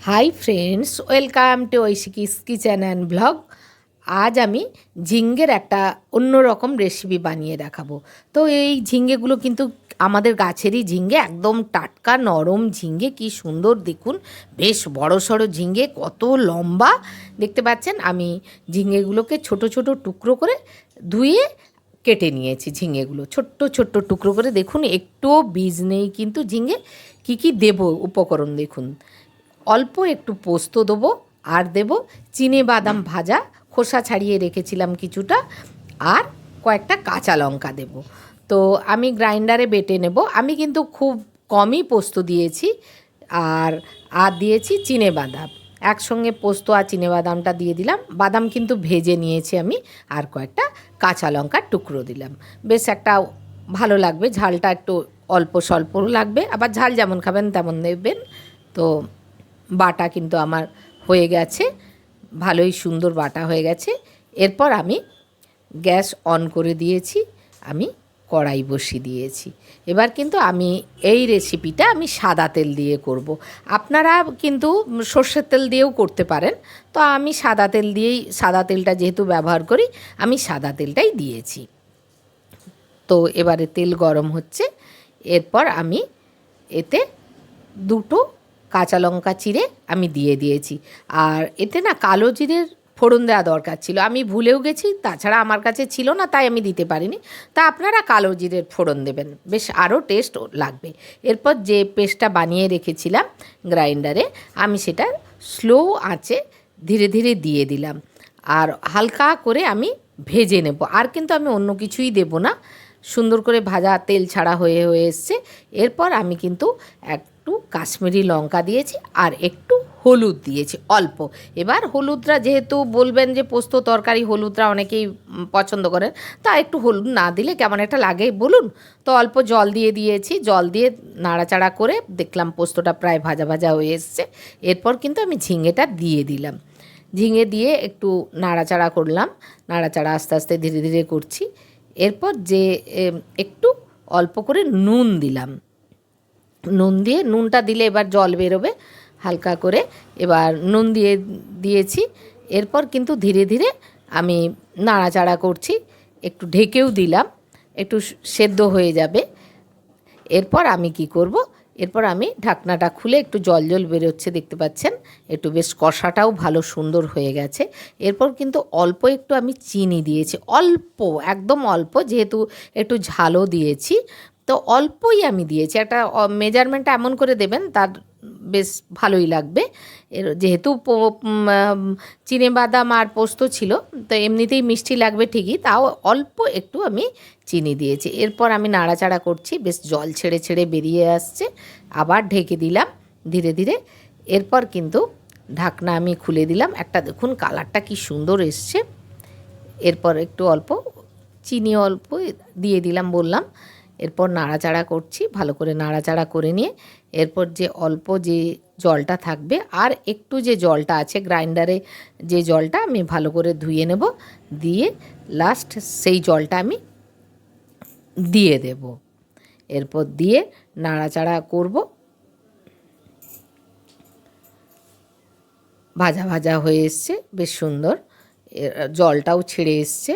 High friends, welcome to Oishiki's kitchen and blog. আজ আমি ঝিঙ্গের একটা অন্যরকম রেসিপি বানিয়ে দেখাবো। তো এই ঝিঙ্গেগুলো কিন্তু আমাদের গাছেরই ঝিঙ্গে, একদম টাটকা নরম ঝিঙ্গে। কি সুন্দর দেখুন, বেশ বড় সড়ো ঝিঙ্গে, কত লম্বা দেখতে পাচ্ছেন। আমি ঝিঙ্গেগুলোকে ছোট ছোট টুকরো করে ধুয়ে কেটে নিয়েছি। ঝিঙ্গেগুলো ছোট্ট ছোট্ট টুকরো করে, দেখুন একটুও বীজ নেই কিন্তু ঝিঙ্গে। কী কী দেবো উপকরণ দেখুন। অল্প একটু পোস্ত দেবো, আর দেব চিনে বাদাম ভাজা, খোসা ছাড়িয়ে রেখেছিলাম কিছুটা, আর কয়েকটা কাঁচা লঙ্কা দেব। তো আমি গ্রাইন্ডারে বেটে নেব। আমি কিন্তু খুব কমই পোস্ত দিয়েছি, আর আর দিয়েছি চিনে বাদাম। একসঙ্গে পোস্ত আর চিনে বাদামটা দিয়ে দিলাম। বাদাম কিন্তু ভেজে নিয়েছি আমি। আর কয়েকটা কাঁচা লঙ্কার টুকরো দিলাম। বেশ একটা ভালো লাগবে, ঝালটা একটু অল্প স্বল্প লাগবে, আবার ঝাল যেমন খাবেন তেমন দেবেন। তো বাটা কিন্তু আমার হয়ে গেছে, ভালোই সুন্দর বাটা হয়ে গেছে। এরপর আমি গ্যাস অন করে দিয়েছি, আমি কড়াই বসিয়ে দিয়েছি। এবার কিন্তু আমি এই রেসিপিটা আমি সাদা তেল দিয়ে করব। আপনারা কিন্তু সর্ষের তেল দিয়েও করতে পারেন। তো আমি সাদা তেল দিয়েই, সাদা তেলটা যেহেতু ব্যবহার করি, আমি সাদা তেলটাই দিয়েছি। তো এবারে তেল গরম হচ্ছে। এরপর আমি এতে দুটো কাঁচা লঙ্কা চিড়ে আমি দিয়ে দিয়েছি। আর এতে না কালো জিরের ফোড়ন দেওয়া দরকার ছিল, আমি ভুলেও গেছি, তাছাড়া আমার কাছে ছিল না, তাই আমি দিতে পারিনি। তা আপনারা কালো জিরের ফোড়ন দেবেন, বেশ আরও টেস্ট লাগবে। এরপর যে পেস্টটা বানিয়ে রেখেছিলাম গ্রাইন্ডারে, আমি সেটা স্লো আঁচে ধীরে ধীরে দিয়ে দিলাম। আর হালকা করে আমি ভেজে নেব, আর কিন্তু আমি অন্য কিছুই দেব না। সুন্দর করে ভাজা তেল ছাড়া হয়ে হয়ে এসছে। এরপর আমি কিন্তু একটু কাশ্মীরি লঙ্কা দিয়েছি, আর একটু হলুদ দিয়েছি অল্প। এবার হলুদটা যেহেতু বলবেন যে পোস্ত তরকারি হলুদটা অনেকেই পছন্দ করেন, তা একটু হলুদ না দিলে কেমন একটা লাগে বলুন। তো অল্প জল দিয়ে দিয়েছি, জল দিয়ে নাড়াচাড়া করে দেখলাম পোস্তটা প্রায় ভাজা ভাজা হয়ে এসছে। এরপর কিন্তু আমি ঝিঙেটা দিয়ে দিলাম। ঝিঙে দিয়ে একটু নাড়াচাড়া করলাম, নাড়াচাড়া আস্তে আস্তে ধীরে ধীরে করছি। এরপর যে একটু অল্প করে নুন দিলাম। নুন দিয়ে, নুনটা দিলে এবার জল বেরোবে হালকা করে। এবার নুন দিয়ে দিয়েছি। এরপর কিন্তু ধীরে ধীরে আমি নাড়াচাড়া করছি, একটু ঢেকেও দিলাম, একটু সেদ্ধ হয়ে যাবে। এরপর আমি কি করব, এরপর আমি ঢাকনাটা খুলে, একটু জল জল বেরোচ্ছে দেখতে পাচ্ছেন, একটু বেশ কষাটাও ভালো সুন্দর হয়ে গেছে। এরপর কিন্তু অল্প একটু আমি চিনি দিয়েছি, অল্প, একদম অল্প, যেহেতু একটু ঝালও দিয়েছি, তো অল্পই আমি দিয়েছি। একটা মেজারমেন্টটা এমন করে দেবেন, তার বেশ ভালোই লাগবে। এর যেহেতু চিনেবাদাম আর পোস্ত ছিল, তো এমনিতেই মিষ্টি লাগবে ঠিকই, তাও অল্প একটু আমি চিনি দিয়েছি। এরপর আমি নাড়াচাড়া করছি, বেশ জল ছেড়ে ছেড়ে বেরিয়ে আসছে। আবার ঢেকে দিলাম ধীরে ধীরে। এরপর কিন্তু ঢাকনা আমি খুলে দিলাম। একটা দেখুন কালারটা কি সুন্দর এসছে। এরপর একটু অল্প চিনি অল্প দিয়ে দিলাম বললাম। এরপর নাড়াচাড়া করছি, ভালো করে নাড়াচাড়া করে নিয়ে এরপর যে অল্প যে জলটা থাকবে, আর একটু যে জলটা আছে গ্রাইন্ডারে, যে জলটা আমি ভালো করে ধুয়ে নেব, দিয়ে লাস্ট সেই জলটা আমি দিয়ে দেব। এরপর দিয়ে নাড়াচাড়া করব। ভাজা ভাজা হয়ে এসছে বেশ সুন্দর, জলটাও ছেড়ে এসছে।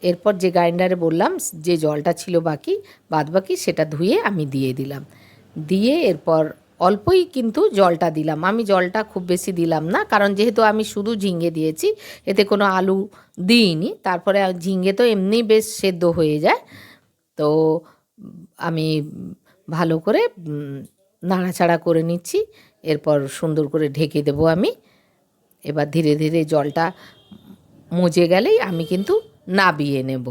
এরপর যে গ্রাইন্ডারে বললাম যে জলটা ছিল বাকি, বাদ বাকি সেটা ধুয়ে আমি দিয়ে দিলাম। দিয়ে এরপর অল্পই কিন্তু জলটা দিলাম, আমি জলটা খুব বেশি দিলাম না, কারণ যেহেতু আমি শুধু ঝিঙে দিয়েছি, এতে কোনো আলু দিইনি। তারপরে ঝিঙে তো এমনি বেশ সেদ্ধ হয়ে যায়। তো আমি ভালো করে নাড়াচাড়া করে নিচ্ছি। এরপর সুন্দর করে ঢেকে দেবো আমি। এবার ধীরে ধীরে জলটা মজে গেলেই আমি কিন্তু নাবিয়ে নেব।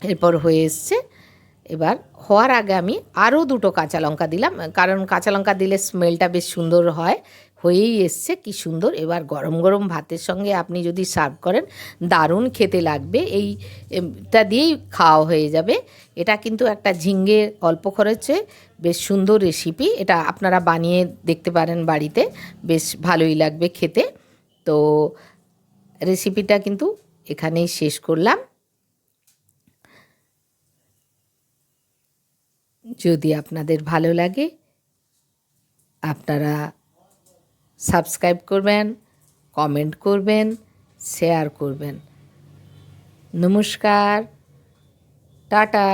এরপর হয়ে এসছে। এবার হওয়ার আগে আমি আরও দুটো কাঁচা লঙ্কা দিলাম, কারণ কাঁচা লঙ্কা দিলে স্মেলটা বেশ সুন্দর হয়। হয়েই এসছে কি সুন্দর। এবার গরম গরম ভাতের সঙ্গে আপনি যদি সার্ভ করেন, দারুণ খেতে লাগবে। এইটা দিয়েই খাওয়া হয়ে যাবে। এটা কিন্তু একটা ঝিঙ্গে অল্প খরচে বেশ সুন্দর রেসিপি। এটা আপনারা বানিয়ে দেখতে পারেন বাড়িতে, বেশ ভালোই লাগবে খেতে। তো রেসিপিটা কিন্তু এখানেই শেষ করলাম। যদি আপনাদের ভালো লাগে, আপনারা সাবস্ক্রাইব করবেন, কমেন্ট করবেন, শেয়ার করবেন। নমস্কার, টাটা।